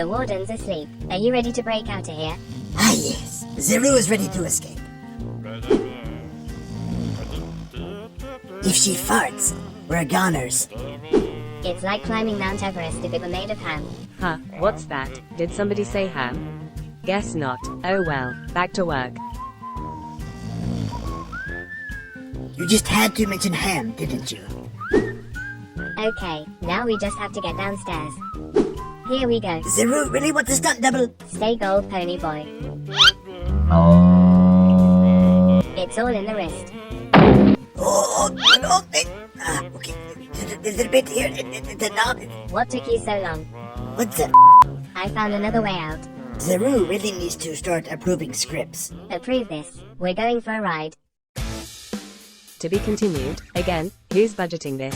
The warden's asleep. Are you ready to break out of here? Ah yes, Zero is ready to escape. If she farts, we're goners. It's like climbing Mount Everest if it were made of ham. Huh, what's that? Did somebody say ham? Guess not. Oh well, back to work. You just had to mention ham, didn't you? Okay, now we just have to get downstairs. Here we go. Zero really wants a stunt double? Stay gold, pony boy. It's all in the wrist. Okay. There's a bit here. The knob. What took you so long? What's that? I found another way out. Zero really needs to start approving scripts. Approve this. We're going for a ride. To be continued. Again, who's budgeting this?